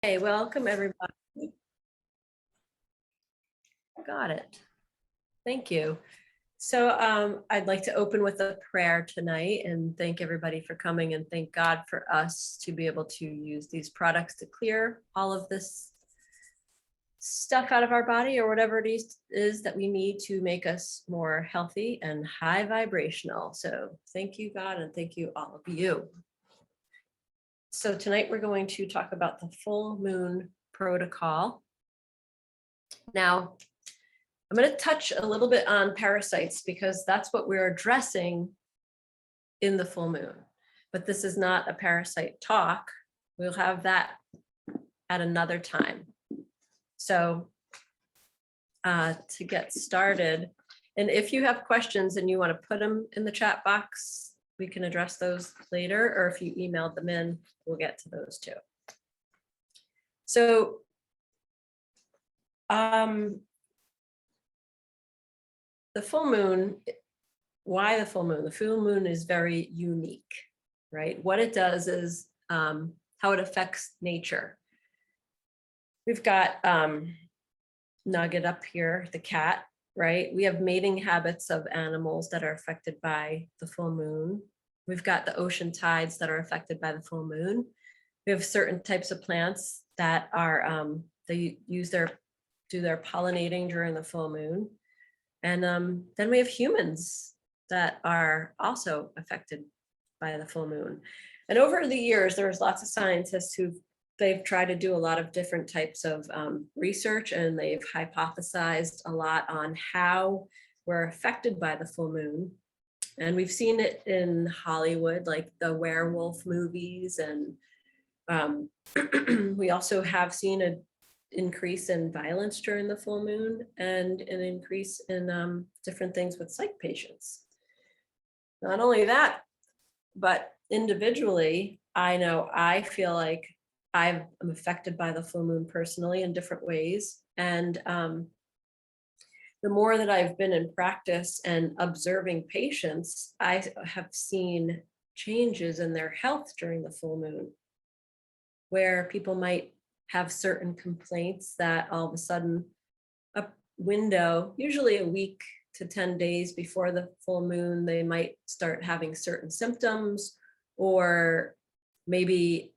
Hey, welcome everybody. Got it. Thank you. So I'd like to open with a prayer tonight and thank everybody for coming and thank God for us to be able to use these products to clear all of this stuff out of our body or whatever it is that we need to make us more healthy and high vibrational. So thank you, God, and thank you, all of you. So tonight we're going to talk about the full moon protocol. Now, I'm going to touch a little bit on parasites because that's what we're addressing in the full moon. But this is not a parasite talk. We'll have that at another time. So to get started, and if you have questions and you want to put them in the chat box, we can address those later, or if you emailed them in, we'll get to those too. So the full moon, why the full moon? The full moon is very unique, right? What it does is how it affects nature. We've got Nugget up here, the cat, right? We have mating habits of animals that are affected by the full moon. We've got the ocean tides that are affected by the full moon. We have certain types of plants that are, they do their pollinating during the full moon. And then we have humans that are also affected by the full moon. And over the years, there's lots of scientists they've tried to do a lot of different types of research, and they've hypothesized a lot on how we're affected by the full moon. And we've seen it in Hollywood, like the werewolf movies. And we also have seen an increase in violence during the full moon and an increase in different things with psych patients. Not only that, but individually, I feel like I'm affected by the full moon personally in different ways. And the more that I've been in practice and observing patients, I have seen changes in their health during the full moon, where people might have certain complaints that all of a sudden a window, usually a week to 10 days before the full moon, they might start having certain symptoms, or maybe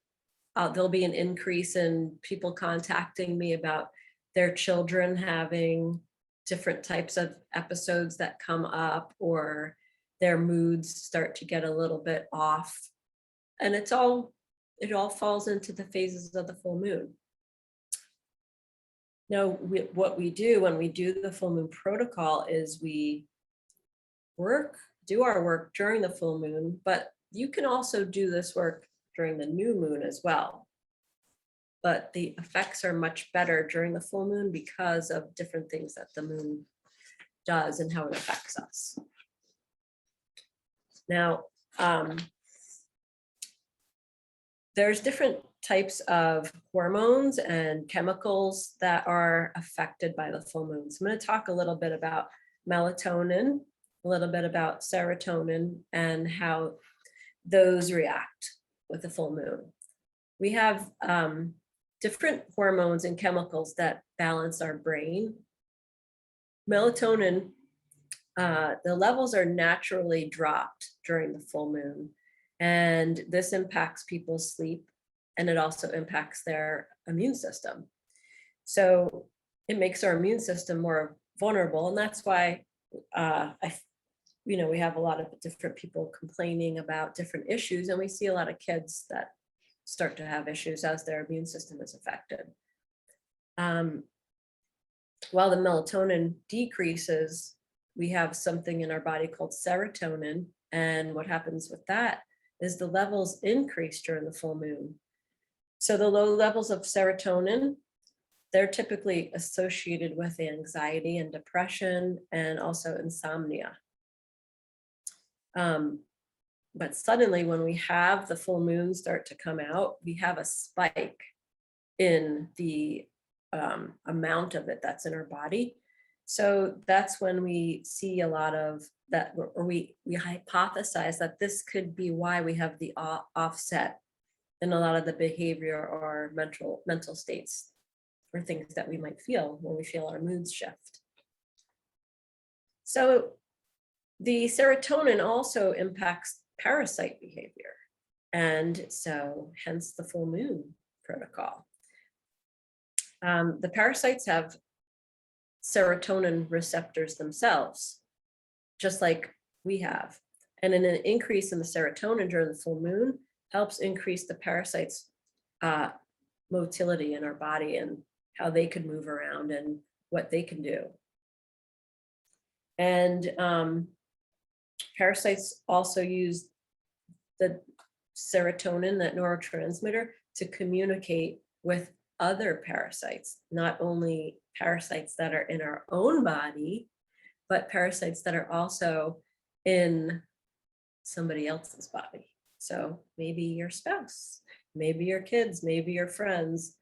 there'll be an increase in people contacting me about their children having different types of episodes that come up, or their moods start to get a little bit off. And it all falls into the phases of the full moon. Now, what we do when we do the full moon protocol is we do our work during the full moon, but you can also do this work during the new moon as well. But the effects are much better during the full moon because of different things that the moon does and how it affects us. Now, there's different types of hormones and chemicals that are affected by the full moon. So I'm going to talk a little bit about melatonin, a little bit about serotonin, and how those react with the full moon. We have different hormones and chemicals that balance our brain. Melatonin, the levels are naturally dropped during the full moon, and this impacts people's sleep, and it also impacts their immune system. So it makes our immune system more vulnerable, and that's why we have a lot of different people complaining about different issues, and we see a lot of kids that start to have issues as their immune system is affected. While the melatonin decreases, we have something in our body called serotonin, and what happens with that is the levels increase during the full moon. So the low levels of serotonin, they're typically associated with anxiety and depression and also insomnia. But suddenly when we have the full moon start to come out, we have a spike in the amount of it that's in our body. So that's when we see a lot of that, or we hypothesize that this could be why we have the offset in a lot of the behavior or mental states or things that we might feel when we feel our moods shift. So the serotonin also impacts parasite behavior. And so hence the full moon protocol. The parasites have serotonin receptors themselves, just like we have. And an increase in the serotonin during the full moon helps increase the parasites' motility in our body and how they can move around and what they can do. And parasites also use the serotonin, that neurotransmitter, to communicate with other parasites, not only parasites that are in our own body, but parasites that are also in somebody else's body. So maybe your spouse, maybe your kids, maybe your friends,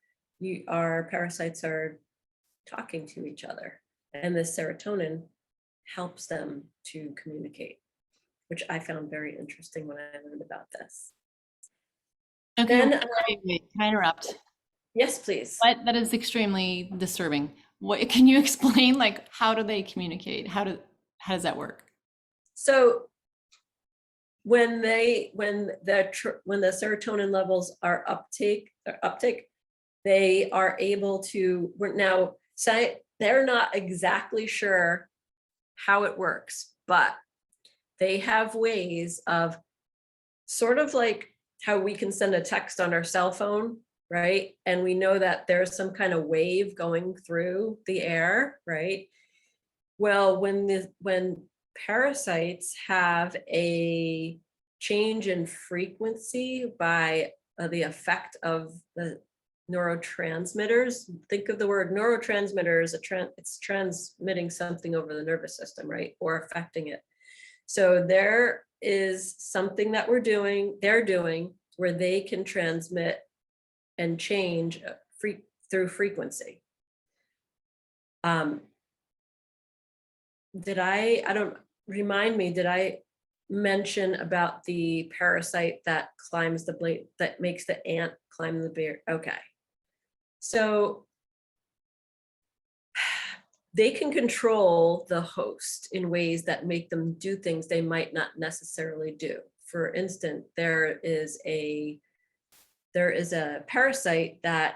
our parasites are talking to each other. And this serotonin helps them to communicate, which I found very interesting when I learned about this. Okay, Then, wait, can I interrupt? Yes, please. That is extremely disturbing. What can you explain? Like, how do they communicate? How does that work? So when the serotonin levels are uptake, they are able to. They're not exactly sure how it works, but they have ways of, sort of like how we can send a text on our cell phone, right? And we know that there's some kind of wave going through the air, right? Well, when parasites have a change in frequency by the effect of the neurotransmitters, think of the word neurotransmitter as it's transmitting something over the nervous system, right? Or affecting it. So there is something that they're doing where they can transmit and change through frequency. Did I mention about the parasite that climbs the blade, that makes the ant climb the bear? Okay. So they can control the host in ways that make them do things they might not necessarily do. For instance, there is a parasite that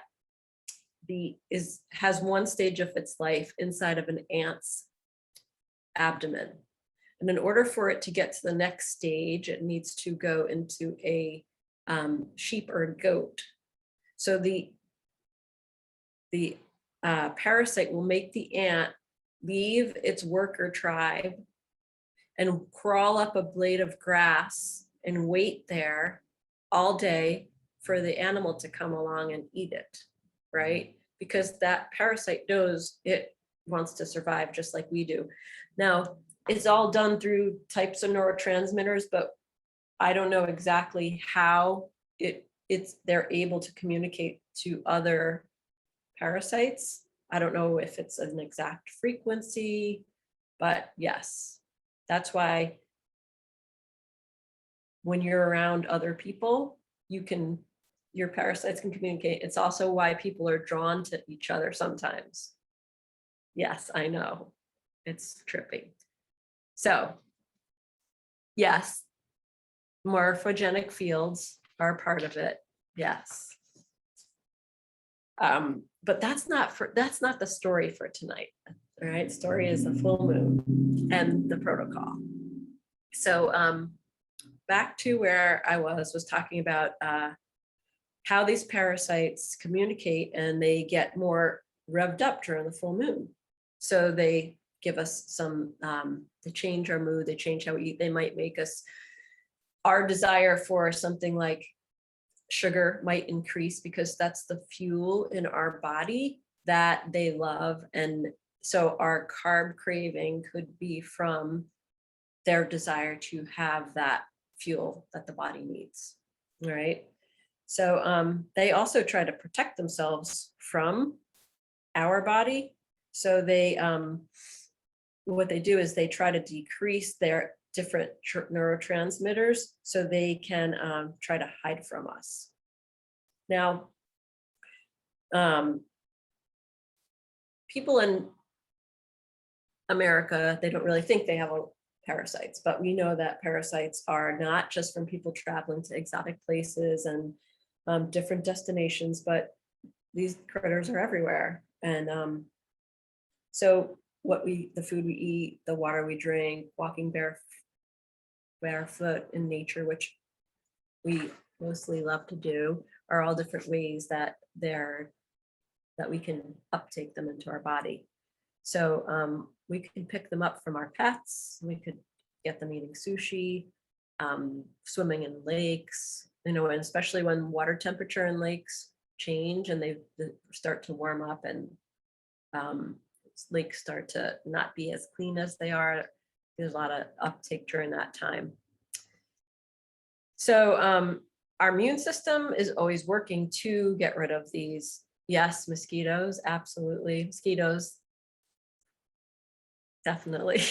has one stage of its life inside of an ant's abdomen. And in order for it to get to the next stage, it needs to go into a sheep or a goat. So the parasite will make the ant leave its worker tribe and crawl up a blade of grass and wait there all day for the animal to come along and eat it, right? Because that parasite knows it wants to survive just like we do. Now, it's all done through types of neurotransmitters, but I don't know exactly how they're able to communicate to other parasites. I don't know if it's an exact frequency, but yes, that's why when you're around other people, your parasites can communicate. It's also why people are drawn to each other sometimes. Yes, I know, it's trippy. So yes, morphogenic fields are part of it. Yes. But that's not the story for tonight. All right, story is the full moon and the protocol. So back to where I was talking about how these parasites communicate, and they get more revved up during the full moon. So they give us some, they change our mood, they change how we eat, they might make us, our desire for something like sugar might increase because that's the fuel in our body that they love. And so our carb craving could be from their desire to have that fuel that the body needs. All right. So they also try to protect themselves from our body. So they, what they do is they try to decrease their different neurotransmitters so they can try to hide from us. Now, people in America, they don't really think they have parasites, but we know that parasites are not just from people traveling to exotic places and different destinations, but these critters are everywhere. And so the food we eat, the water we drink, walking barefoot in nature, which we mostly love to do, are all different ways that we can uptake them into our body. So we can pick them up from our pets. We could get them eating sushi, swimming in lakes, and especially when water temperature in lakes change and they start to warm up and lakes start to not be as clean as they are. There's a lot of uptake during that time. So our immune system is always working to get rid of these. Yes, mosquitoes, absolutely. Mosquitoes, definitely.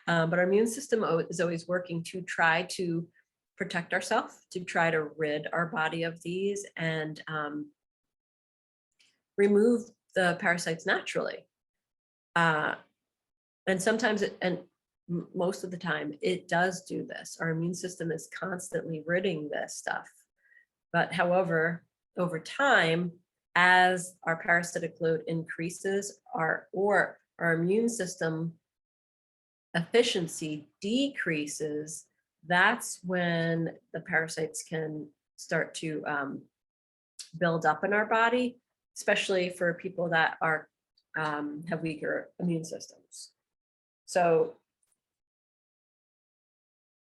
But our immune system is always working to try to protect ourselves, to try to rid our body of these and remove the parasites naturally. And sometimes, most of the time, it does do this. Our immune system is constantly ridding this stuff. But however, over time, as our parasitic load increases, our immune system efficiency decreases, that's when the parasites can start to build up in our body, especially for people that have weaker immune systems. So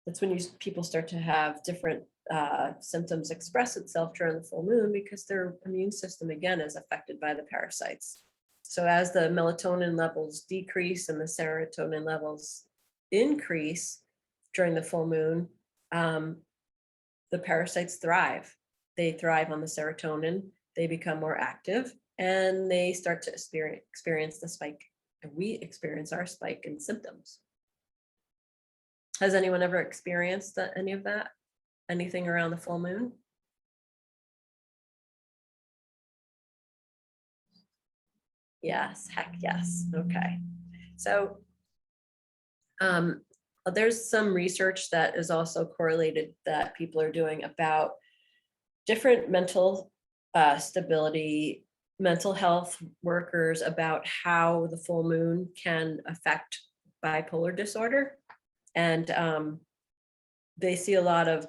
that's when people start to have different symptoms express itself during the full moon, because their immune system again is affected by the parasites. So as the melatonin levels decrease and the serotonin levels increase during the full moon, the parasites thrive. They thrive on the serotonin, they become more active, and they start to experience the spike. And we experience our spike in symptoms. Has anyone ever experienced any of that? Anything around the full moon? Yes, heck yes. Okay. So there's some research that is also correlated that people are doing about different mental stability, mental health workers, about how the full moon can affect bipolar disorder. And they see a lot of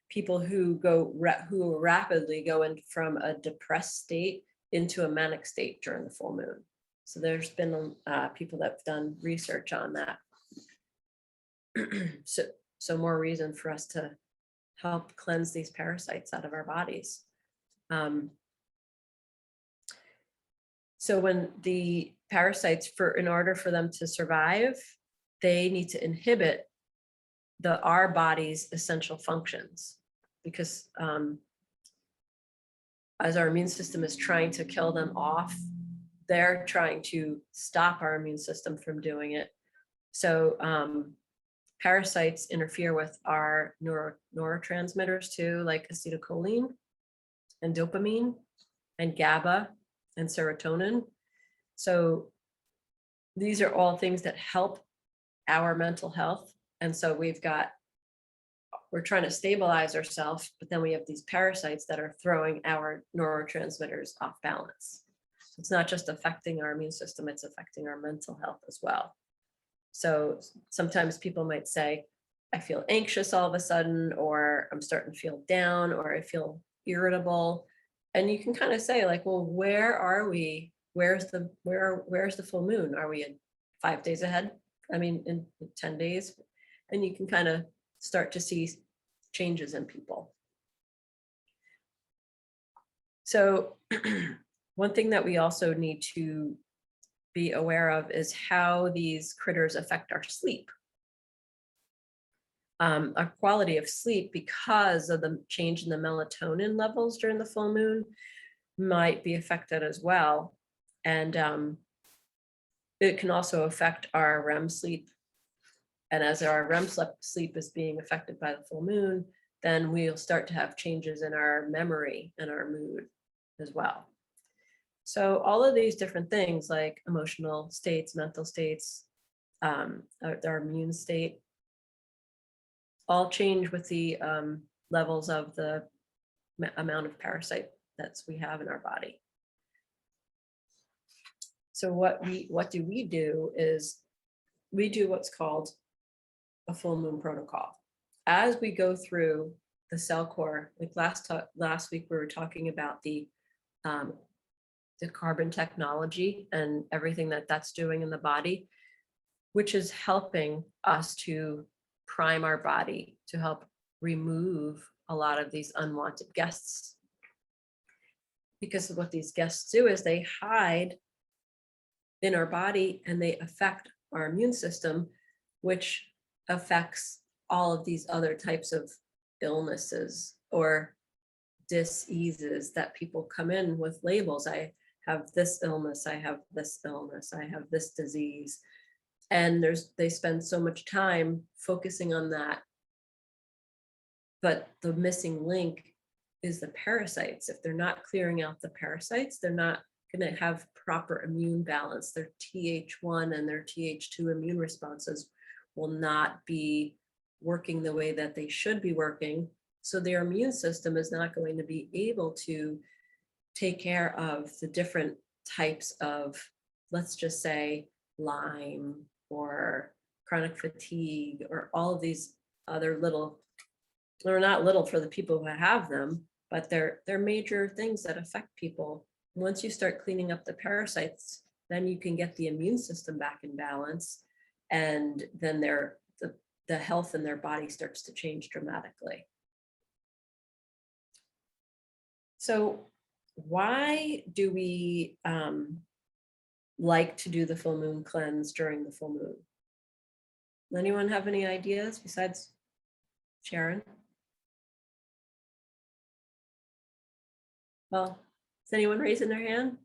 people who rapidly go in from a depressed state into a manic state during the full moon. So there's been people that have done research on that. So more reason for us to help cleanse these parasites out of our bodies. So when the parasites, in order for them to survive, they need to inhibit our body's essential functions, because as our immune system is trying to kill them off, they're trying to stop our immune system from doing it. So parasites interfere with our neurotransmitters too, like acetylcholine and dopamine and GABA and serotonin. So these are all things that help our mental health. And so we're trying to stabilize ourselves, but then we have these parasites that are throwing our neurotransmitters off balance. It's not just affecting our immune system, it's affecting our mental health as well. So sometimes people might say, I feel anxious all of a sudden, or I'm starting to feel down, or I feel irritable. And you can kind of say like, well, where are we? Where's the full moon? Are we in 5 days ahead? I mean, in 10 days? And you can kind of start to see changes in people. So one thing that we also need to be aware of is how these critters affect our sleep. Our quality of sleep, because of the change in the melatonin levels during the full moon, might be affected as well. And it can also affect our REM sleep. And as our REM sleep is being affected by the full moon, then we'll start to have changes in our memory and our mood as well. So all of these different things like emotional states, mental states, our immune state, all change with the levels of the amount of parasite that we have in our body. So what do we do is we do what's called a full moon protocol. As we go through the CELLCORE, like last week we were talking about the carbon technology and everything that's doing in the body, which is helping us to prime our body to help remove a lot of these unwanted guests. Because of what these guests do is they hide in our body and they affect our immune system, which affects all of these other types of illnesses or diseases that people come in with labels. I have this illness, I have this illness, I have this disease. And they spend so much time focusing on that. But the missing link is the parasites. If they're not clearing out the parasites, they're not going to have proper immune balance. Their Th1 and their Th2 immune responses will not be working the way that they should be working. So their immune system is not going to be able to take care of the different types of, let's just say, Lyme or chronic fatigue or all of these other little, or not little for the people who have them, but they're major things that affect people. Once you start cleaning up the parasites, then you can get the immune system back in balance, and then the health in their body starts to change dramatically. So why do we like to do the full moon cleanse during the full moon? Anyone have any ideas besides Sharon? Well, is anyone raising their hand?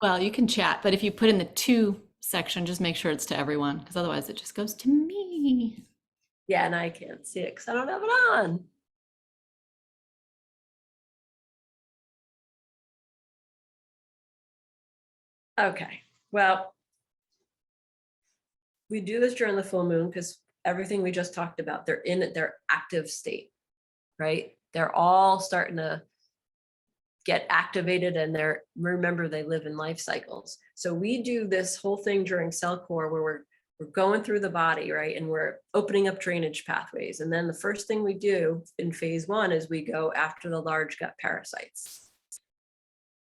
Well, you can chat, but if you put in the to section, just make sure it's to everyone, because otherwise it just goes to me. Yeah, and I can't see it because I don't have it on. Okay, well, we do this during the full moon because everything we just talked about, they're in their active state, right? They're all starting to get activated, and remember, they live in life cycles. So we do this whole thing during CELLCORE where we're going through the body, right? And we're opening up drainage pathways. And then the first thing we do in phase 1 is we go after the large gut parasites.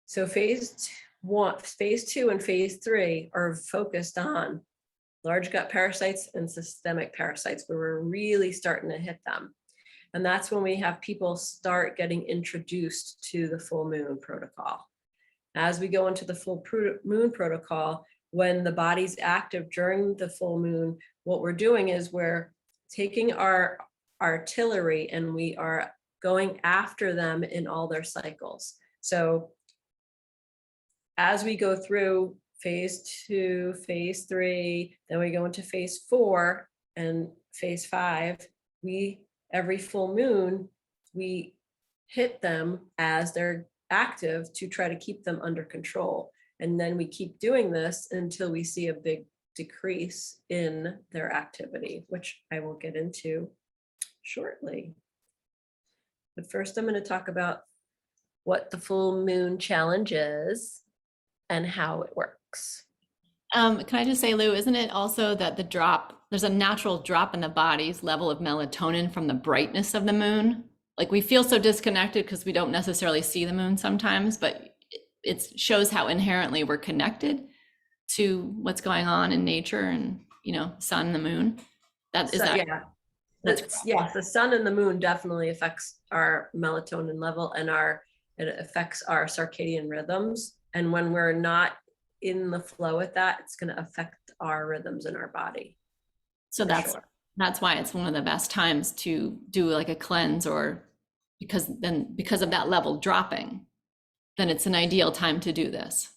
So phase 2 and phase 3 are focused on large gut parasites and systemic parasites, where we're really starting to hit them. And that's when we have people start getting introduced to the full moon protocol. As we go into the full moon protocol, when the body's active during the full moon, what we're doing is we're taking our artillery and we are going after them in all their cycles. So as we go through phase 2, phase 3, then we go into phase 4 and phase 5, every full moon, we hit them as they're active to try to keep them under control. And then we keep doing this until we see a big decrease in their activity, which I will get into shortly. But first, I'm going to talk about what the full moon challenge is and how it works. Can I just say, Lou, isn't it also that there's a natural drop in the body's level of melatonin from the brightness of the moon? Like, we feel so disconnected because we don't necessarily see the moon sometimes, but it shows how inherently we're connected to what's going on in nature and, sun and the moon. Yes, the sun and the moon definitely affects our melatonin level, and it affects our circadian rhythms. And when we're not in the flow with that, it's going to affect our rhythms in our body. So that's why it's one of the best times to do like a cleanse, or because of that level dropping, then it's an ideal time to do this.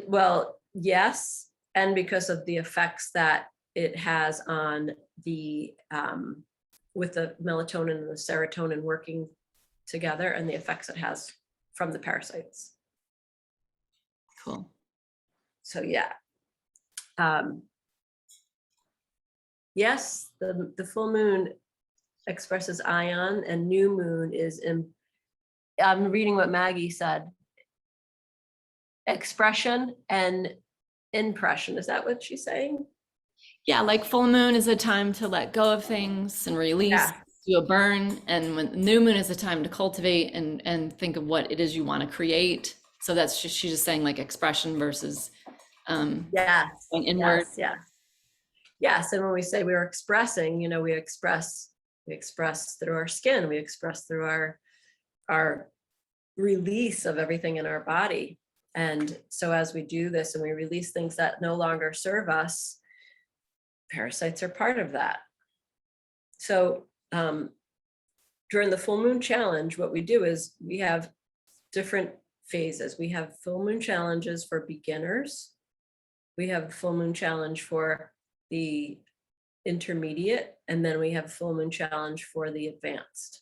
Well, yes, and because of the effects that it has on the with the melatonin and the serotonin working together and the effects it has from the parasites. Cool. So yeah. Yes, the full moon expresses ion, and new moon is in, I'm reading what Maggie said, expression and impression. Is that what she's saying? Yeah, like full moon is a time to let go of things and release, Yeah. do a burn. And when new moon is a time to cultivate and think of what it is you want to create. So that's just, she's just saying like expression versus Yes. going inward. Yes. Yes. And when we say we're expressing, you know, we express through our skin, we express through our release of everything in our body. And so as we do this and we release things that no longer serve us, parasites are part of that. So during the full moon challenge, what we do is we have different phases. We have full moon challenges for beginners. We have a full moon challenge for the intermediate, and then we have full moon challenge for the advanced.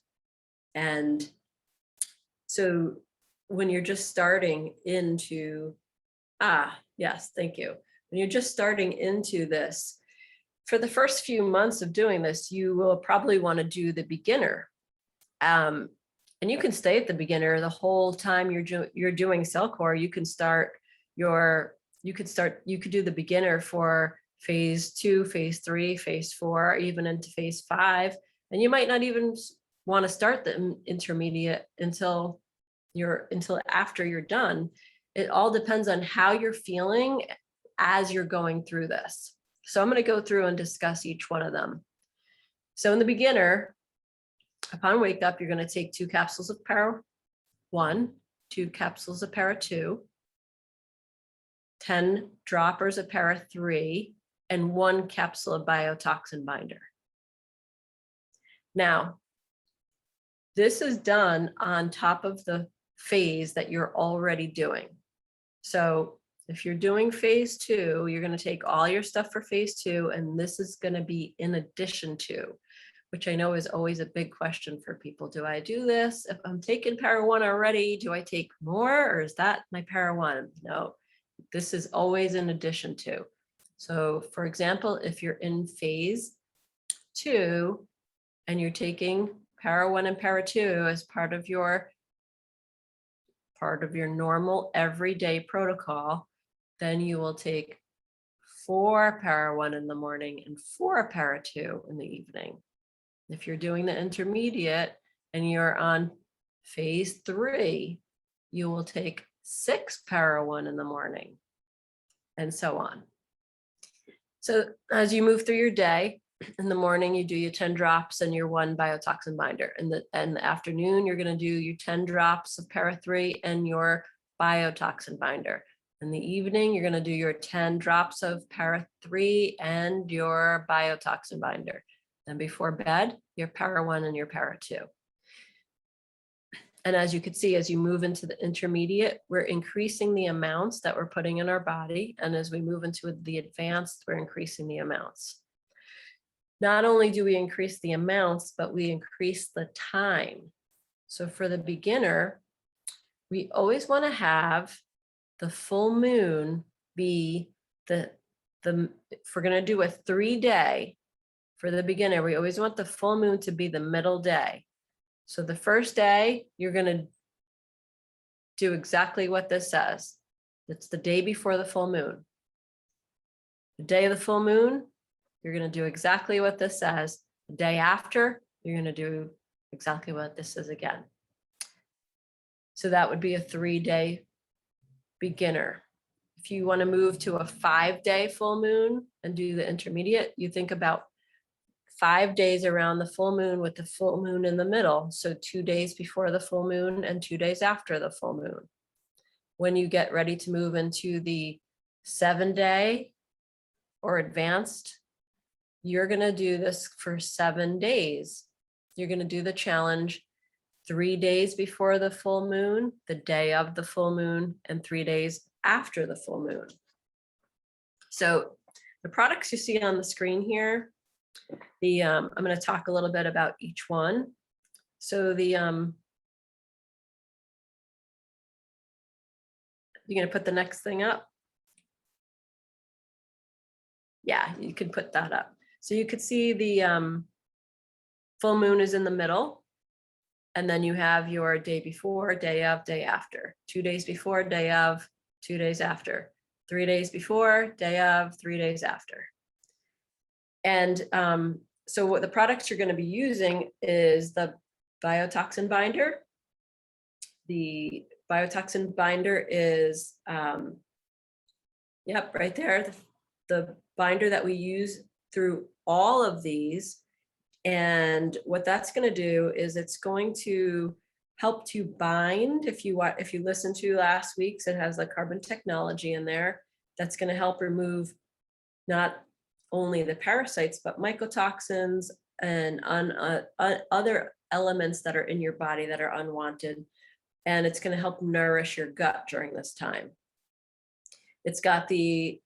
And so when you're just starting into, yes, thank you. When you're just starting into this, for the first few months of doing this, you will probably want to do the beginner. And you can stay at the beginner the whole time you're doing CELLCORE. You can do the beginner for phase 2, phase 3, phase 4, even into phase 5. And you might not even want to start the intermediate until after you're done. It all depends on how you're feeling as you're going through this. So I'm going to go through and discuss each one of them. So in the beginner, upon wake up, you're going to take 2 capsules of Para 1, 2 capsules of Para 2, 10 droppers of Para 3, and 1 capsule of biotoxin binder. Now, this is done on top of the phase that you're already doing. So if you're doing phase 2, you're going to take all your stuff for phase 2, and this is going to be in addition to, which I know is always a big question for people. Do I do this? If I'm taking Para 1 already, do I take more, or is that my Para 1? No, this is always in addition to. So for example, if you're in phase 2 and you're taking Para 1 and Para 2 as part of your normal everyday protocol, then you will take 4 Para 1 in the morning and 4 Para 2 in the evening. If you're doing the intermediate and you're on phase 3, you will take 6 Para 1 in the morning, and so on. So as you move through your day, in the morning, you do your 10 drops and your 1 biotoxin binder. In the afternoon, you're going to do your 10 drops of Para 3 and your biotoxin binder. In the evening, you're going to do your 10 drops of Para 3 and your biotoxin binder. Then before bed, your Para 1 and your Para 2. And as you can see, as you move into the intermediate, we're increasing the amounts that we're putting in our body. And as we move into the advanced, we're increasing the amounts. Not only do we increase the amounts, but we increase the time. So for the beginner, we always want to have the full moon be if we're going to do a 3-day for the beginner, we always want the full moon to be the middle day. So the first day, you're going to do exactly what this says. It's the day before the full moon. The day of the full moon, you're going to do exactly what this says. The day after, you're going to do exactly what this says again. So that would be a 3-day beginner. If you want to move to a 5-day full moon and do the intermediate, you think about 5 days around the full moon with the full moon in the middle. So 2 days before the full moon and 2 days after the full moon. When you get ready to move into the 7-day or advanced, you're going to do this for 7 days. You're going to do the challenge 3 days before the full moon, the day of the full moon, and 3 days after the full moon. So the products you see on the screen here I'm going to talk a little bit about each one. So you're going to put the next thing up. Yeah, you can put that up. So you could see the full moon is in the middle. And then you have your day before, day of, day after. 2 days before, day of, 2 days after. 3 days before, day of, 3 days after. And so what the products you're going to be using is the biotoxin binder. The biotoxin binder is, yep, right there. The binder that we use through all of these. And what that's going to do is it's going to help to bind. If you listen to last week's, it has the carbon technology in there. That's going to help remove not only the parasites, but mycotoxins and other elements that are in your body that are unwanted. And it's going to help nourish your gut during this time. It's got the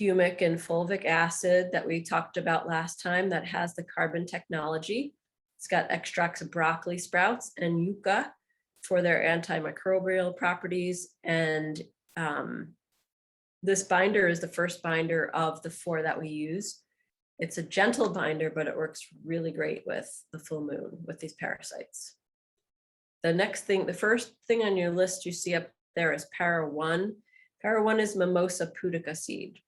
humic and fulvic acid that we talked about last time that has the carbon technology. It's got extracts of broccoli sprouts and yucca for their antimicrobial properties. And this binder is the first binder of the 4 that we use. It's a gentle binder, but it works really great with the full moon with these parasites. The first thing on your list you see up there is Para 1. Para 1 is Mimosa pudica seed.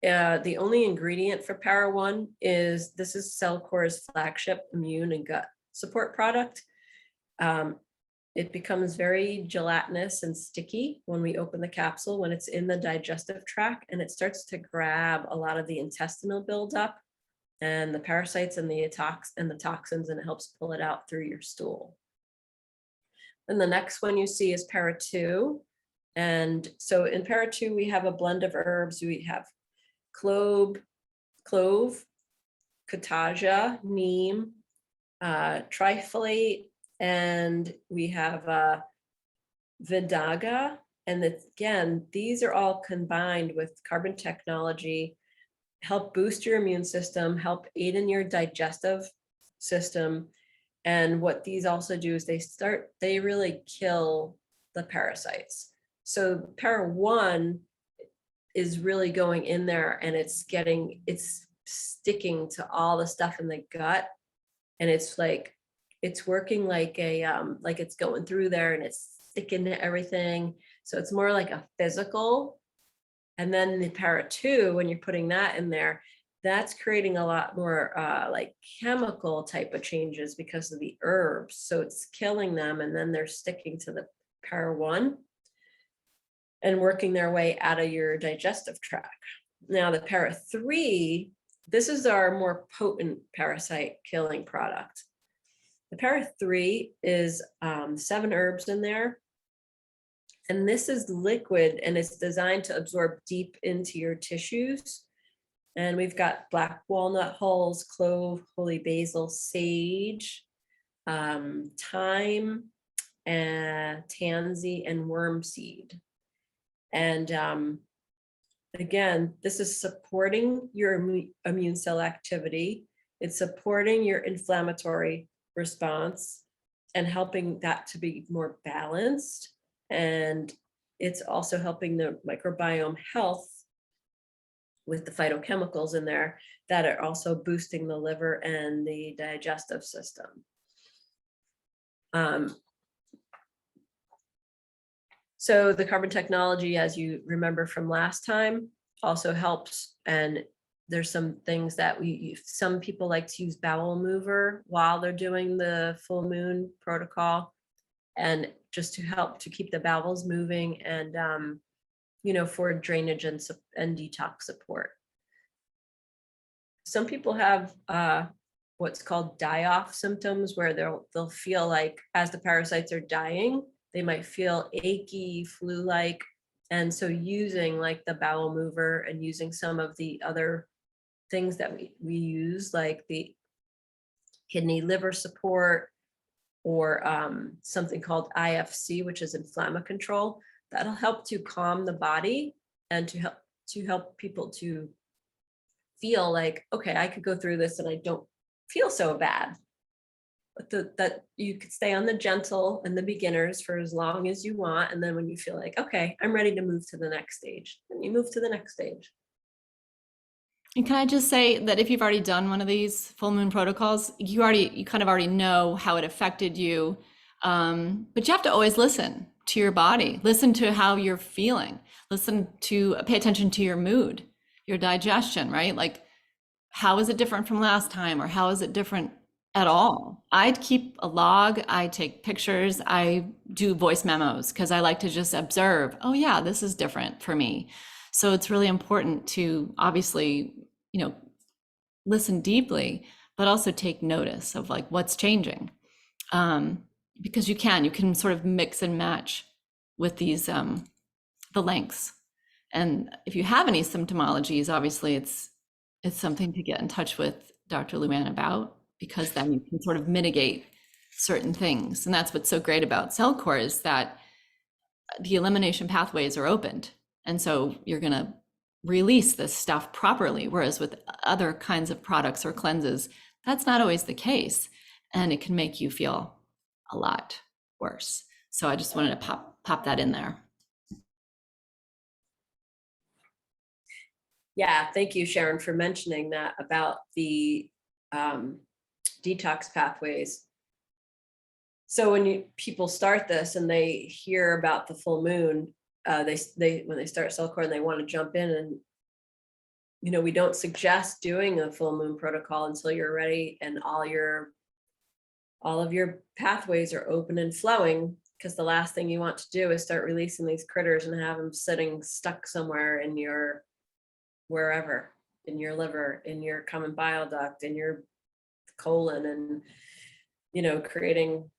The only ingredient for Para 1 is, this is CELLCORE's flagship immune and gut support product. It becomes very gelatinous and sticky when we open the capsule, when it's in the digestive tract, and it starts to grab a lot of the intestinal buildup and the parasites and the toxins, and it helps pull it out through your stool. And the next one you see is Para 2. And so in Para 2, we have a blend of herbs. We have clove, cataja, neem, trifoliate, and we have vidaga. And again, these are all combined with carbon technology, help boost your immune system, help aid in your digestive system. And what these also do is they really kill the parasites. So Para 1 is really going in there, and it's sticking to all the stuff in the gut. And it's working like it's going through there, and it's sticking to everything. So it's more like a physical. And then the Para 2, when you're putting that in there, that's creating a lot more like chemical type of changes because of the herbs. So it's killing them, and then they're sticking to the Para 1 and working their way out of your digestive tract. Now the Para 3, this is our more potent parasite killing product. The Para 3 is 7 herbs in there. And this is liquid, and it's designed to absorb deep into your tissues. And we've got black walnut hulls, clove, holy basil, sage, thyme, and tansy, and worm seed. And again, this is supporting your immune cell activity. It's supporting your inflammatory response and helping that to be more balanced. And it's also helping the microbiome health with the phytochemicals in there that are also boosting the liver and the digestive system. So the carbon technology, as you remember from last time, also helps. And there's some things that some people like to use bowel mover while they're doing the full moon protocol, and just to help to keep the bowels moving, and for drainage and detox support. Some people have what's called die-off symptoms, where they'll feel like, as the parasites are dying, they might feel achy, flu-like. And so using like the bowel mover and using some of the other things that we use, like the kidney liver support, or something called IFC, which is inflammacontrol, that'll help to calm the body and to help people to feel like, okay, I could go through this and I don't feel so bad. But that you could stay on the gentle and the beginners for as long as you want. And then when you feel like, okay, I'm ready to move to the next stage, then you move to the next stage. And can I just say that if you've already done one of these full moon protocols, you kind of already know how it affected you. But you have to always listen to your body, listen to how you're feeling, pay attention to your mood, your digestion, right? Like, how is it different from last time, or how is it different at all? I'd keep a log, I take pictures, I do voice memos because I like to just observe, oh yeah, this is different for me. So it's really important to obviously, listen deeply, but also take notice of like what's changing. Because you can sort of mix and match with these, the lengths. And if you have any symptomologies, obviously it's something to get in touch with Dr. Luann about, because then you can sort of mitigate certain things. And that's what's so great about CELLCORE, is that the elimination pathways are opened. And so you're going to release this stuff properly. Whereas with other kinds of products or cleanses, that's not always the case. And it can make you feel a lot worse. So I just wanted to pop that in there. Yeah, thank you, Sharon, for mentioning that about the detox pathways. So when people start this and they hear about the full moon, when they start CELLCORE and they want to jump in, and we don't suggest doing a full moon protocol until you're ready and all of your pathways are open and flowing, because the last thing you want to do is start releasing these critters and have them sitting stuck somewhere in your wherever, in your liver, in your common bile duct, in your colon, and creating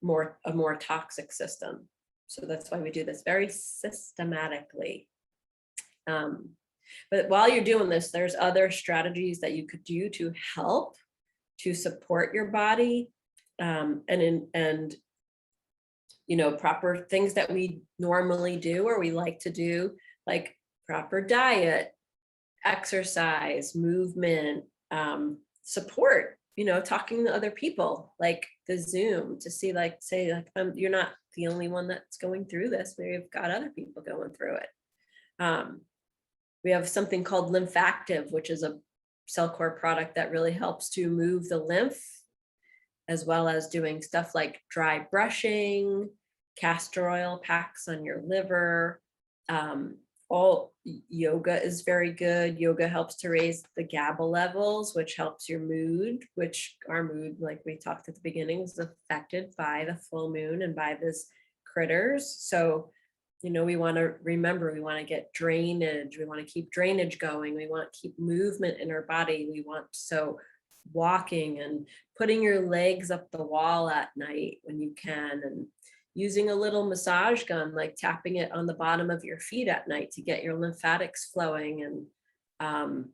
a more toxic system. So that's why we do this very systematically. But while you're doing this, there's other strategies that you could do to help to support your body, and proper things that we normally do or we like to do, like proper diet, exercise, movement, support, talking to other people, like the Zoom, to see, you're not the only one that's going through this. Maybe we've got other people going through it. We have something called Lymphactive, which is a CELLCORE product that really helps to move the lymph, as well as doing stuff like dry brushing, castor oil packs on your liver. All yoga is very good. Yoga helps to raise the GABA levels, which helps your mood, which our mood, like we talked at the beginning, is affected by the full moon and by these critters. So, we want to remember, we want to get drainage. We want to keep drainage going. We want to keep movement in our body. So walking and putting your legs up the wall at night when you can, and using a little massage gun, like tapping it on the bottom of your feet at night to get your lymphatics flowing, and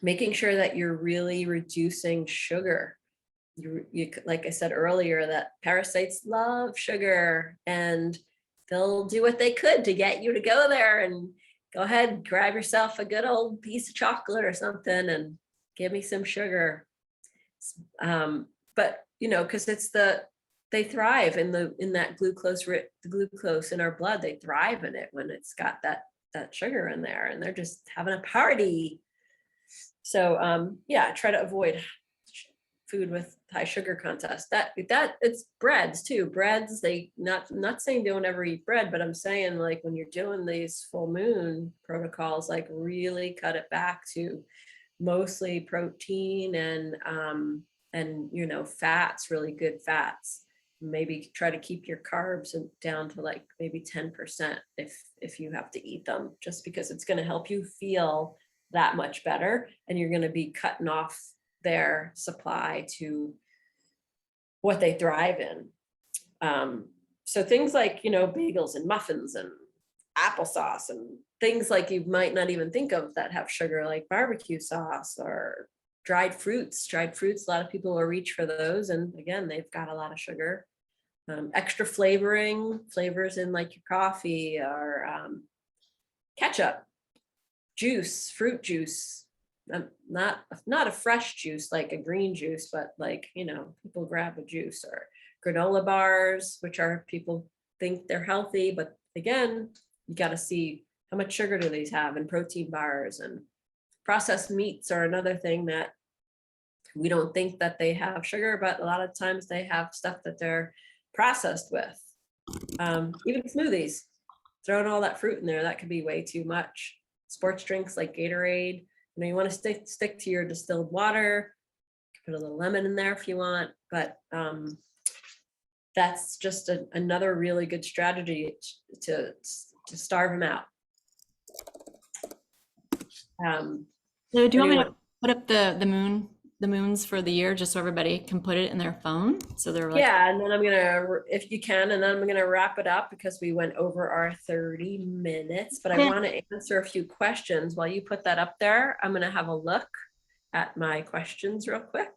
making sure that you're really reducing sugar. You, like I said earlier, that parasites love sugar, and they'll do what they could to get you to go there and go ahead, grab yourself a good old piece of chocolate or something and give me some sugar. But because they thrive in that glucose in our blood. They thrive in it when it's got that sugar in there, and they're just having a party. So try to avoid food with high sugar content. That it's breads too. Breads, not saying don't ever eat bread, but I'm saying, like, when you're doing these full moon protocols, like, really cut it back to mostly protein and fats, really good fats. Maybe try to keep your carbs down to like maybe 10% if you have to eat them, just because it's going to help you feel that much better, and you're going to be cutting off their supply to what they thrive in. So things like, bagels and muffins and applesauce and things like you might not even think of that have sugar, like barbecue sauce or dried fruits. A lot of people will reach for those, and again, they've got a lot of sugar. Extra flavors in like your coffee, or ketchup. juice, fruit juice, not a fresh juice like a green juice, but like, people grab a juice, or granola bars, which are, people think they're healthy, but again, you got to see how much sugar do these have, and protein bars, and processed meats are another thing that we don't think that they have sugar, but a lot of times they have stuff that they're processed with. Even smoothies, throwing all that fruit in there, that could be way too much. Sports drinks like Gatorade, you want to stick to your distilled water. Put a little lemon in there if you want, but that's just another really good strategy to starve them out. So do you want me Anyway. to put up the moons for the year, just so everybody can put it in their phone? So they're like, Yeah, and then I'm gonna, if you can, and then I'm gonna wrap it up because we went over our 30 minutes, but I Yeah. want to answer a few questions. While you put that up there, I'm gonna have a look at my questions real quick.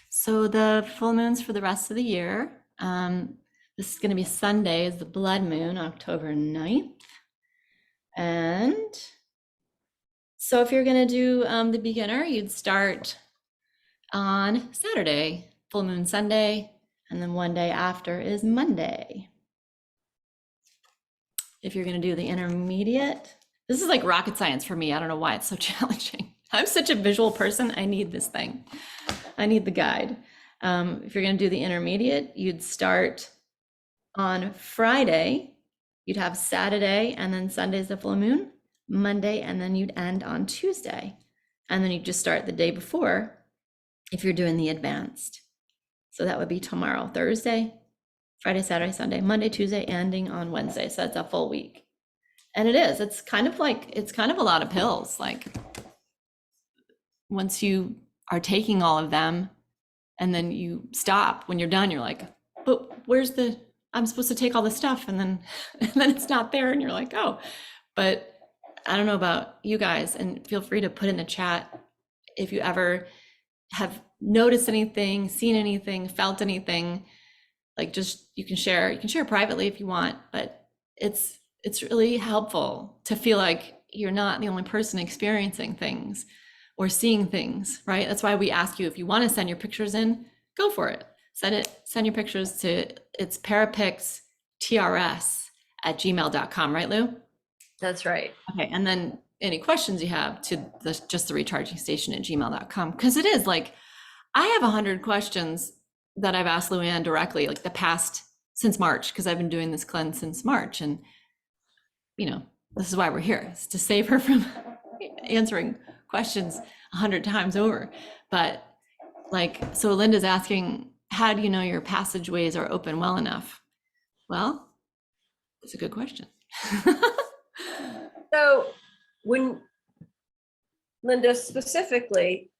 So the full moons for the rest of the year, this is going to be Sunday is the blood moon, October 9th. And so if you're going to do the beginner, you'd start on Saturday, full moon Sunday, and then one day after is Monday. If you're going to do the intermediate, this is like rocket science for me. I don't know why it's so challenging. I'm such a visual person. I need this thing. I need the guide. If you're going to do the intermediate, you'd start on Friday, you'd have Saturday, and then Sunday's the full moon, Monday, and then you'd end on Tuesday. And then you just start the day before if you're doing the advanced. So that would be tomorrow, Thursday, Friday, Saturday, Sunday, Monday, Tuesday, ending on Wednesday. So that's a full week. And it's kind of a lot of pills. Like once you are taking all of them and then you stop, when you're done, you're like, but I'm supposed to take all this stuff, and then it's not there, and you're like, oh. But I don't know about you guys, and feel free to put in the chat if you ever have noticed anything, seen anything, felt anything. Like, just you can share privately if you want, but it's really helpful to feel like you're not the only person experiencing things or seeing things, right? That's why we ask you, if you want to send your pictures in, go for it. Send your pictures to, it's parapixtrs@gmail.com, right, Lou? That's right. Okay, and then any questions you have to just the recharging station at gmail.com, because it is like, I have 100 questions that I've asked Luann directly, like since March, because I've been doing this cleanse since March, and this is why we're here, is to save her from answering questions 100 times over. But like, so Linda's asking, how do you know your passageways are open well enough? Well, it's a good question. So when, Linda, specifically,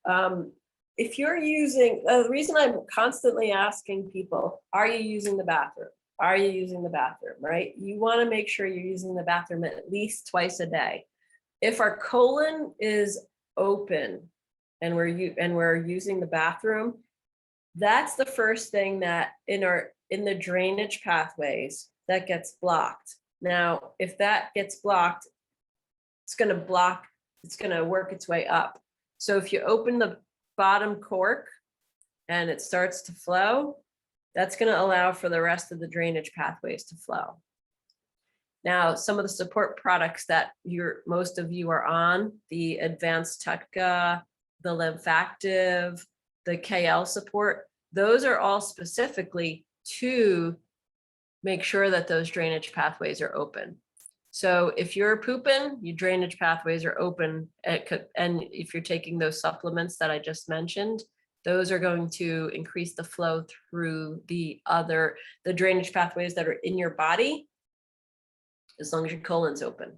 if you're using, the reason I'm constantly asking people, are you using the bathroom? Are you using the bathroom, right? You want to make sure you're using the bathroom at least twice a day. If our colon is open and we're using the bathroom, that's the first thing that in the drainage pathways that gets blocked. Now, if that gets blocked, it's going to work its way up. So if you open the bottom cork and it starts to flow, that's going to allow for the rest of the drainage pathways to flow. Now, some of the support products that most of you are on, the Advanced Tutka, the Lymphactive, the KL support, those are all specifically to make sure that those drainage pathways are open. So if you're pooping, your drainage pathways are open, and if you're taking those supplements that I just mentioned, those are going to increase the flow through the drainage pathways that are in your body, as long as your colon's open.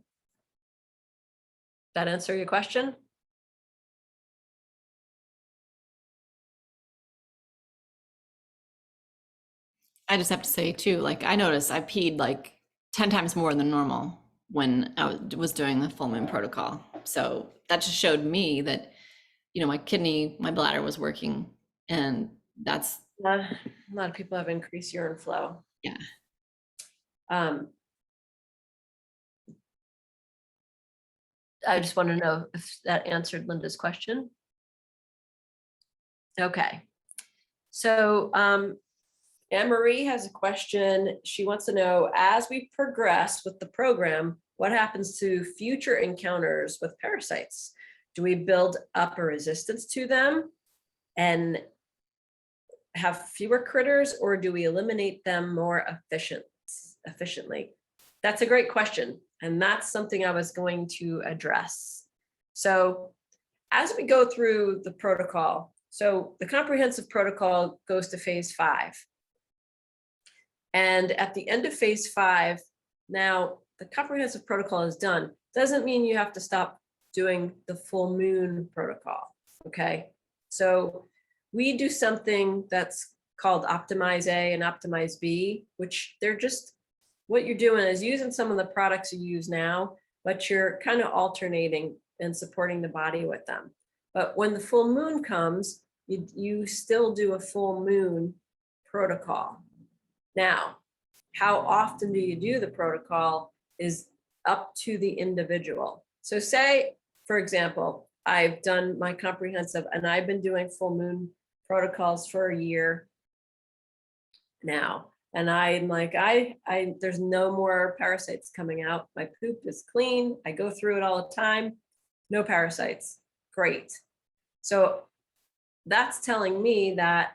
That answer your question? I just have to say too, like, I noticed I peed like 10 times more than normal when I was doing the full moon protocol. So that just showed me that, my bladder was working, and that's. A lot of people have increased urine flow. Yeah. I just want to know if that answered Linda's question. Okay. So Anne-Marie has a question. She wants to know, as we progress with the program, what happens to future encounters with parasites? Do we build up a resistance to them and have fewer critters, or do we eliminate them more efficiently? That's a great question. And that's something I was going to address. So as we go through the protocol, so the comprehensive protocol goes to phase 5. And at the end of phase 5, now the comprehensive protocol is done. Doesn't mean you have to stop doing the full moon protocol, okay? So we do something that's called Optimize A and Optimize B, which they're just, what you're doing is using some of the products you use now, but you're kind of alternating and supporting the body with them. But when the full moon comes, you still do a full moon protocol. Now, how often do you do the protocol is up to the individual. So say, for example, I've done my comprehensive and I've been doing full moon protocols for a year now. And I'm like, there's no more parasites coming out. My poop is clean. I go through it all the time. No parasites. Great. So that's telling me that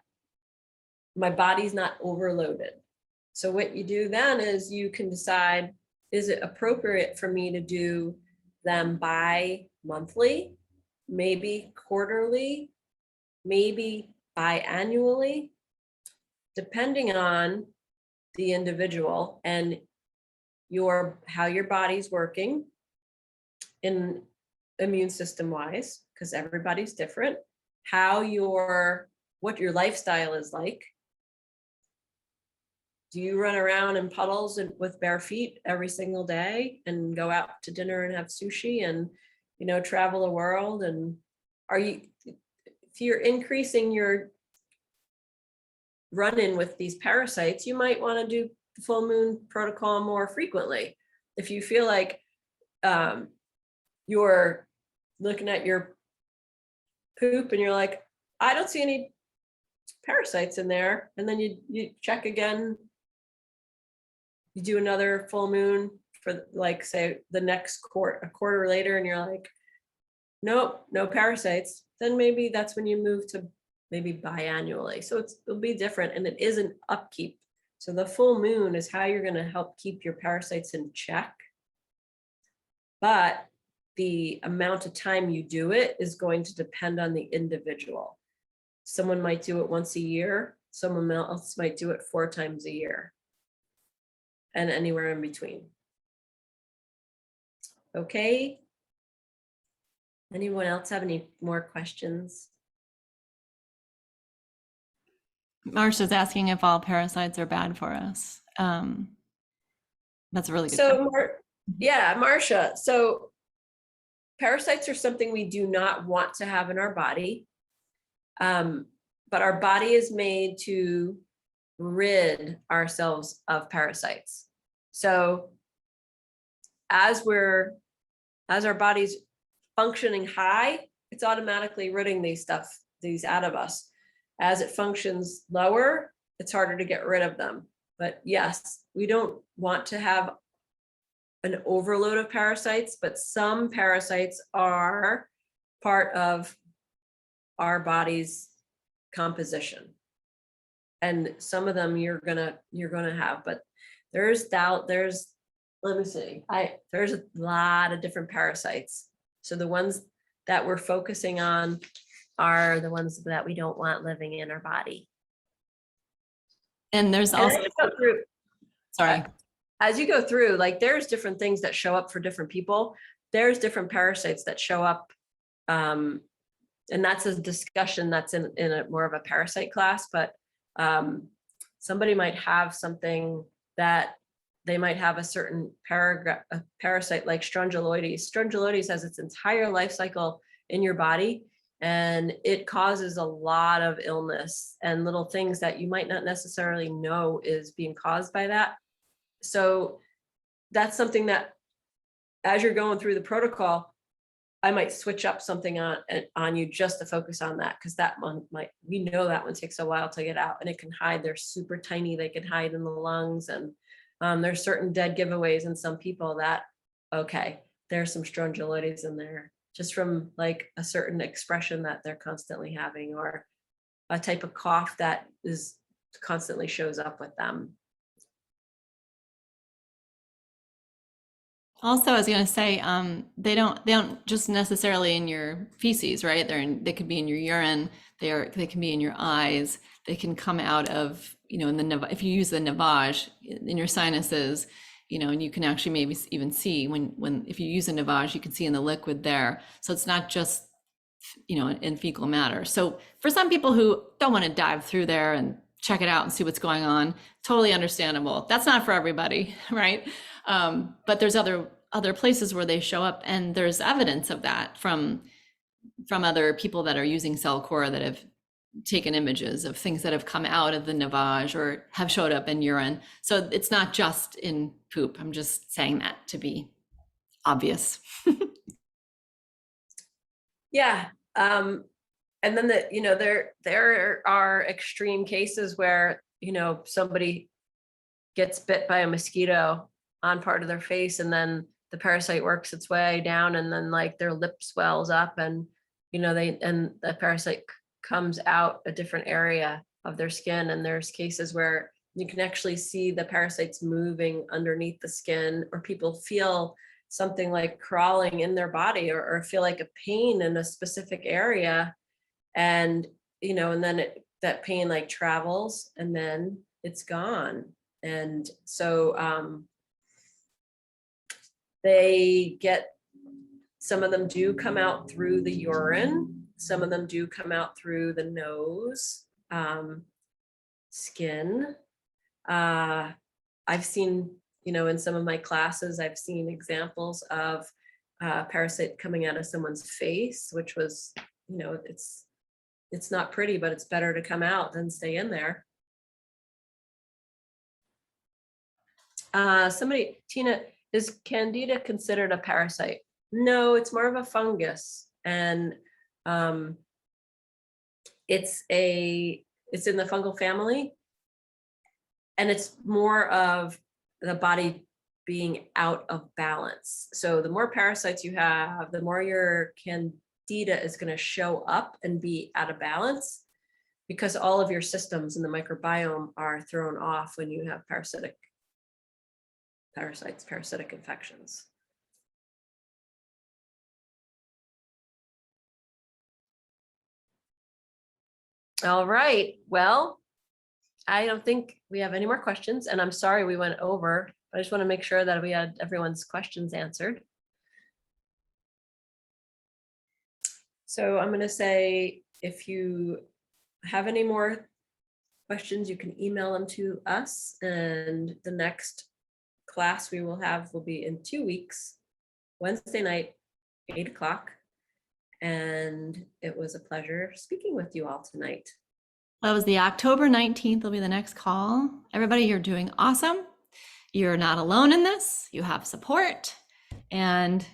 my body's not overloaded. So what you do then is you can decide, is it appropriate for me to do them bi-monthly, maybe quarterly, maybe biannually, depending on the individual and how your body's working in immune system wise, because everybody's different, what your lifestyle is like. Do you run around in puddles and with bare feet every single day and go out to dinner and have sushi and, travel the world? And if you're increasing your run-in with these parasites, you might want to do the full moon protocol more frequently. If you feel like you're looking at your poop and you're like, I don't see any parasites in there, and then you check again, you do another full moon for, like, say the next a quarter later, and you're like, nope, no parasites, then maybe that's when you move to maybe biannually. So it'll be different, and it is an upkeep. So the full moon is how you're going to help keep your parasites in check. But the amount of time you do it is going to depend on the individual. Someone might do it once a year. Someone else might do it 4 times a year, and anywhere in between. Okay. Anyone else have any more questions? Marsha's asking if all parasites are bad for us. That's a really good question. Yeah, Marsha. So parasites are something we do not want to have in our body. But our body is made to rid ourselves of parasites. So as our body's functioning high, it's automatically ridding these out of us. As it functions lower, it's harder to get rid of them. But yes, we don't want to have an overload of parasites, but some parasites are part of our body's composition. And some of them you're gonna have, but there's let me see, there's a lot of different parasites. So the ones that we're focusing on are the ones that we don't want living in our body. And there's also, sorry. As you go through, like, there's different things that show up for different people. There's different parasites that show up. And that's a discussion that's in a more of a parasite class, but somebody might have something that they might have a certain parasite like strongyloides. Strongyloides has its entire life cycle in your body, and it causes a lot of illness and little things that you might not necessarily know is being caused by that. So that's something that, as you're going through the protocol, I might switch up something on you just to focus on that, because that one we know that one takes a while to get out, and it can hide. They're super tiny. They can hide in the lungs, and there's certain dead giveaways in some people that, okay, there's some strongyloides in there just from like a certain expression that they're constantly having, or a type of cough that is constantly shows up with them. Also, I was going to say, they don't just necessarily in your feces, right? They could be in your urine. They can be in your eyes. They can come out of, if you use the navage in your sinuses, and you can actually maybe even see if you use a navage, you can see in the liquid there. So it's not just, in fecal matter. So for some people who don't want to dive through there and check it out and see what's going on, totally understandable. That's not for everybody, right? But there's other places where they show up, and there's evidence of that from other people that are using CELLCORE that have taken images of things that have come out of the navage or have showed up in urine. So it's not just in poop. I'm just saying that to be obvious. Yeah. And then there are extreme cases where, somebody gets bit by a mosquito on part of their face, and then the parasite works its way down, and then like their lip swells up, and the parasite comes out a different area of their skin. And there's cases where you can actually see the parasites moving underneath the skin, or people feel something like crawling in their body, or feel like a pain in a specific area. And, and then that pain like travels, and then it's gone. And so some of them do come out through the urine. Some of them do come out through the nose, skin. I've seen, in some of my classes, I've seen examples of parasite coming out of someone's face, which was, it's not pretty, but it's better to come out than stay in there. Tina, is Candida considered a parasite? No, it's more of a fungus, and it's in the fungal family, and it's more of the body being out of balance. So the more parasites you have, the more your Candida is going to show up and be out of balance, because all of your systems in the microbiome are thrown off when you have parasitic infections. All right. Well, I don't think we have any more questions, and I'm sorry we went over. I just want to make sure that we had everyone's questions answered. So I'm going to say, if you have any more questions, you can email them to us, and the next class we will have will be in 2 weeks, Wednesday night, 8 o'clock. And it was a pleasure speaking with you all tonight. That was the October 19th will be the next call. Everybody, you're doing awesome. You're not alone in this. You have support, and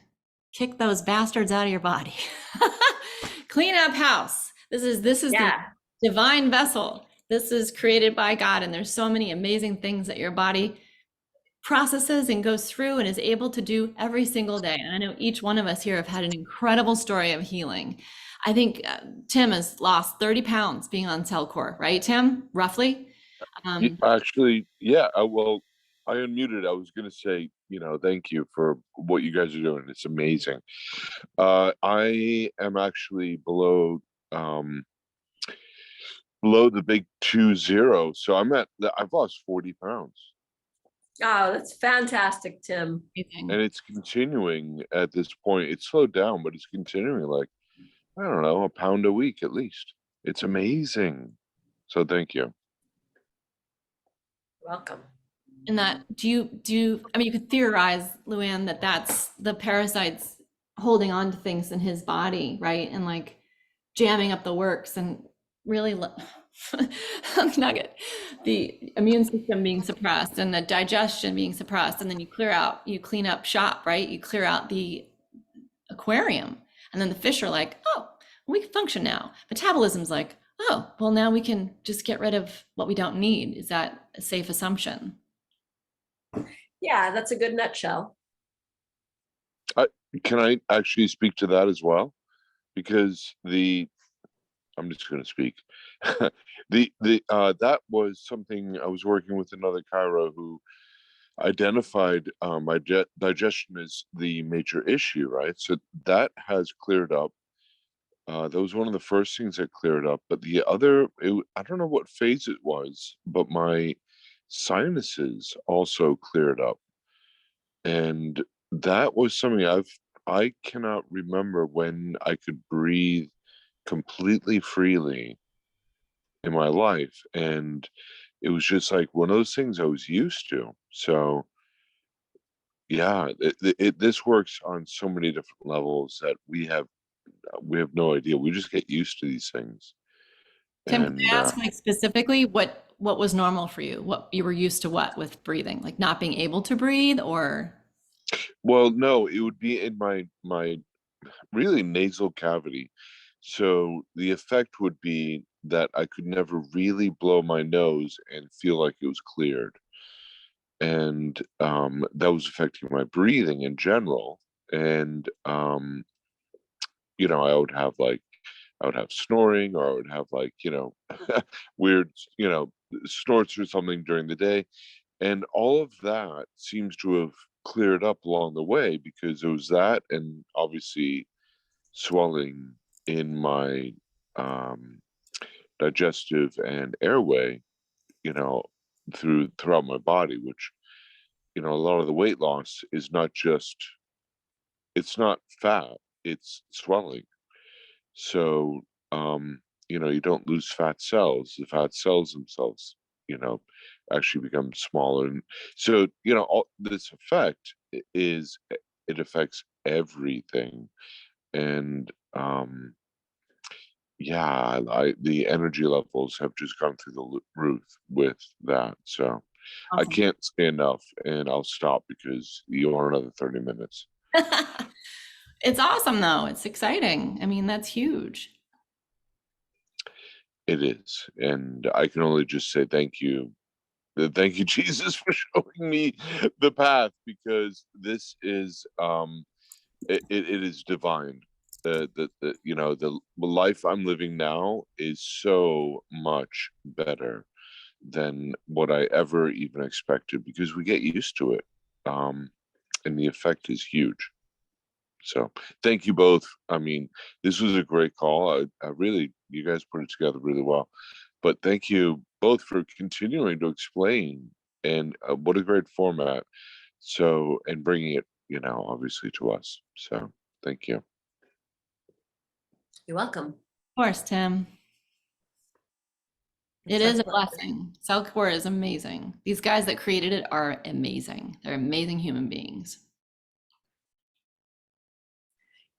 kick those bastards out of your body. Clean up house. This is the divine vessel. This is created by God, and there's so many amazing things that your body processes and goes through and is able to do every single day. And I know each one of us here have had an incredible story of healing. I think Tim has lost 30 pounds being on CELLCORE, right, Tim? Roughly? Actually, yeah. Well, I unmuted. I was going to say, thank you for what you guys are doing. It's amazing. I am actually below the big 20. So I've lost 40 pounds. Oh, that's fantastic, Tim. And it's continuing at this point. It's slowed down, but it's continuing like, I don't know, a pound a week at least. It's amazing. So thank you. Welcome. And that, do you, I mean, you could theorize, Luann, that that's the parasites holding on to things in his body, right? And like jamming up the works and really nugget, the immune system being suppressed and the digestion being suppressed. And then you clean up shop, right? You clear out the aquarium. And then the fish are like, oh, we can function now. Metabolism's like, oh, well, now we can just get rid of what we don't need. Is that a safe assumption? Yeah, that's a good nutshell. Can I actually speak to that as well? Because I'm just going to speak. That was something I was working with another chiro who identified my digestion as the major issue, right? So that has cleared up. That was one of the first things that cleared up. But the other, I don't know what phase it was, but my sinuses also cleared up. And that was something I cannot remember when I could breathe completely freely in my life. And it was just like one of those things I was used to. So yeah, this works on so many different levels that we have no idea. We just get used to these things. Tim, can And I ask like specifically what was normal for you? What you were used to what with breathing? Like not being able to breathe or? well, no, it would be in my really nasal cavity. So the effect would be that I could never really blow my nose and feel like it was cleared. And that was affecting my breathing in general. And I would have snoring, or I would have like, weird, snorts or something during the day. And all of that seems to have cleared up along the way, because it was that, and obviously swelling in my um, digestive and airway, you know, throughout my body, which, a lot of the weight loss is not just, it's not fat, it's swelling. So, you don't lose fat cells. The fat cells themselves, you know, actually become smaller. And so, all this effect it affects everything. And yeah, the energy levels have just gone through the roof with that. So I Awesome. can't say enough, and I'll stop because you want another 30 minutes. It's awesome though. It's exciting. I mean, that's huge. It is. And I can only just say thank you. Thank you, Jesus, for showing me the path, because this is it is divine. The life I'm living now is so much better than what I ever even expected, because we get used to it. And the effect is huge. So thank you both. I mean, this was a great call. I really, you guys put it together really well. But thank you both for continuing to explain, and what a great format. So, and bringing it, obviously to us. So thank you. You're welcome. Of course, Tim. It It's our is a pleasure. blessing. CELLCORE is amazing. These guys that created it are amazing. They're amazing human beings.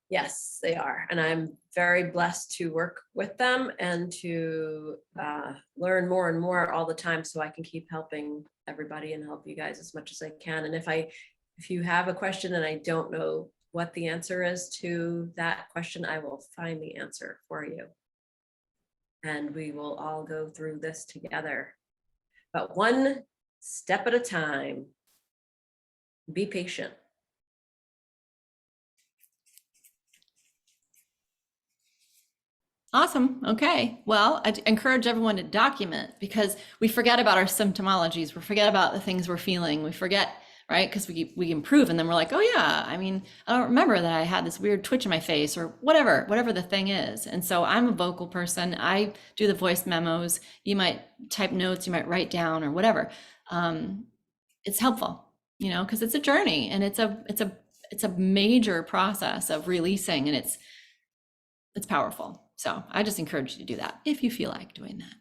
Yes, they are. And I'm very blessed to work with them and to learn more and more all the time, so I can keep helping everybody and help you guys as much as I can. And if you have a question and I don't know what the answer is to that question, I will find the answer for you. And we will all go through this together, but one step at a time. Be patient. Awesome. Okay. Well, I encourage everyone to document, because we forget about our symptomologies. We forget about the things we're feeling. We forget, right? Because we improve, and then we're like, oh yeah, I mean, I don't remember that I had this weird twitch in my face, or whatever the thing is. And so I'm a vocal person. I do the voice memos. You might type notes, you might write down, or whatever. It's helpful, because it's a journey, and it's a major process of releasing, and it's powerful. So I just encourage you to do that if you feel like doing that.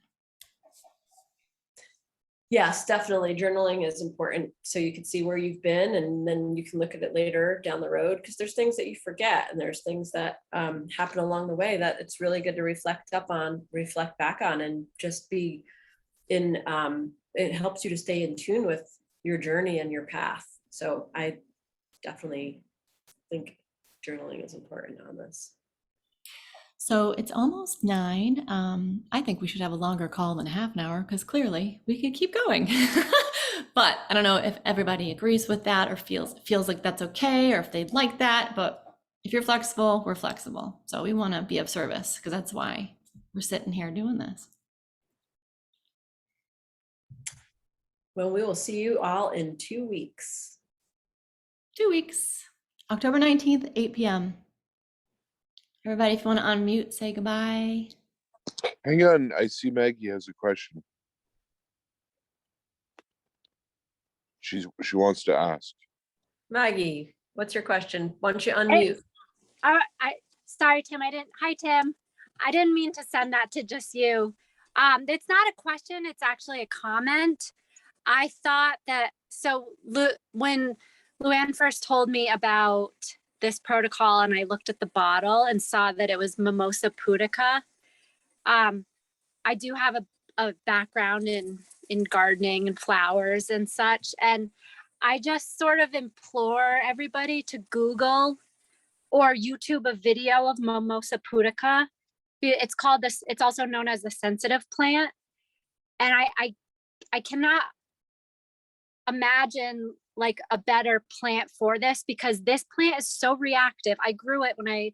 Yes, definitely. Journaling is important, so you can see where you've been, and then you can look at it later down the road, because there's things that you forget, and there's things that happen along the way that it's really good to reflect back on, and just be in, it helps you to stay in tune with your journey and your path. So I definitely think journaling is important on this. So it's almost 9. I think we should have a longer call than a half an hour because clearly we could keep going. But I don't know if everybody agrees with that or feels like that's okay or if they'd like that. But if you're flexible, we're flexible. So we want to be of service because that's why we're sitting here doing this. Well, we will see you all in 2 weeks. 2 weeks, October 19th, 8 p.m. Everybody, if you want to unmute, say goodbye. Hang on, I see Maggie has a question. She wants to ask. Maggie, what's your question? Why don't you unmute? Sorry, Tim. Hi, Tim. I didn't mean to send that to just you. It's not a question. It's actually a comment. I thought that, when Luann first told me about this protocol and I looked at the bottle and saw that it was Mimosa pudica, I do have a background in gardening and flowers and such. And I just sort of implore everybody to Google or YouTube a video of Mimosa pudica. It's called this, it's also known as the sensitive plant. And I cannot imagine like a better plant for this because this plant is so reactive. I grew it when I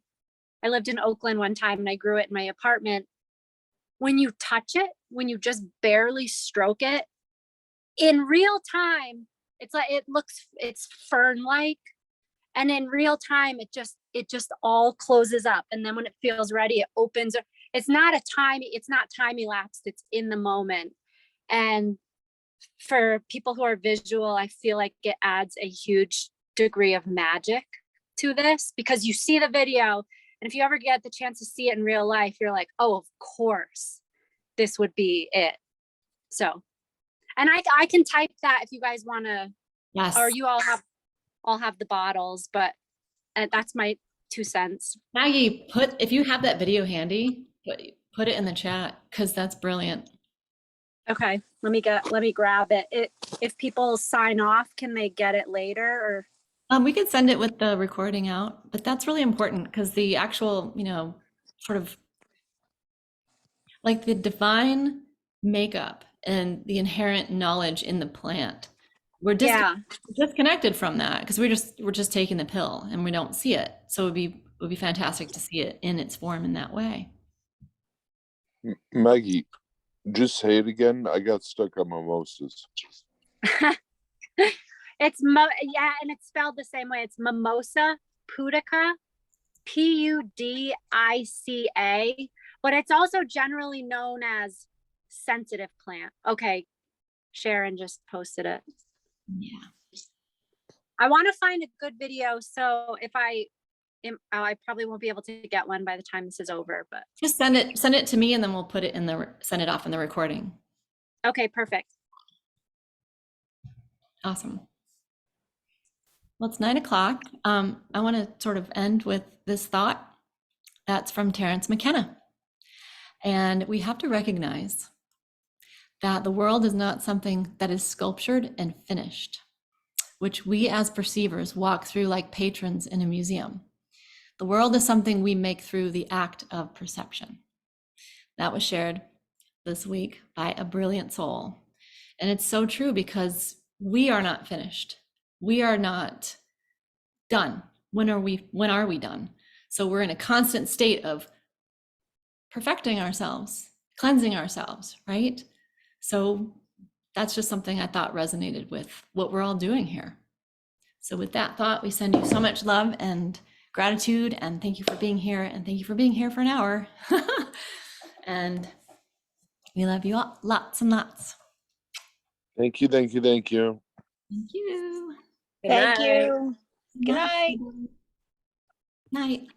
lived in Oakland one time and I grew it in my apartment. When you touch it, when you just barely stroke it, in real time, it's like it's fern-like. And in real time, it just all closes up. And then when it feels ready, it opens. It's not time elapsed, it's in the moment. And for people who are visual, I feel like it adds a huge degree of magic to this because you see the video. And if you ever get the chance to see it in real life, you're like, oh, of course, this would be it. So, and I can type that if you guys want to, Yes. or you all have the bottles, but that's my 2 cents. Maggie, if you have that video handy, put it in the chat because that's brilliant. Okay, let me grab it. If people sign off, can they get it later or? We could send it with the recording out, but that's really important because the actual, sort of like the divine makeup and the inherent knowledge in the plant. We're disconnected from that because we're just taking the pill and we don't see it. So it would be fantastic to see it in its form in that way. Maggie, just say it again. I got stuck on mimosas. It's and it's spelled the same way. It's Mimosa pudica, Pudica, but it's also generally known as sensitive plant. Okay, Sharon just posted it. Yeah. I want to find a good video, so if I probably won't be able to get one by the time this is over, but Just send it to me and then we'll put it send it off in the recording. okay, perfect. Awesome. Well, it's 9 o'clock. I want to sort of end with this thought that's from Terence McKenna. And we have to recognize that the world is not something that is sculptured and finished, which we as perceivers walk through like patrons in a museum. The world is something we make through the act of perception. That was shared this week by a brilliant soul. And it's so true because we are not finished. We are not done. When are we done? So we're in a constant state of perfecting ourselves, cleansing ourselves, right? So that's just something I thought resonated with what we're all doing here. So with that thought, we send you so much love and gratitude, and thank you for being here, and thank you for being here for an hour. And we love you all, lots and lots. Thank you, thank you, thank you. Thank you. Good Thank night. you. Good night. Night.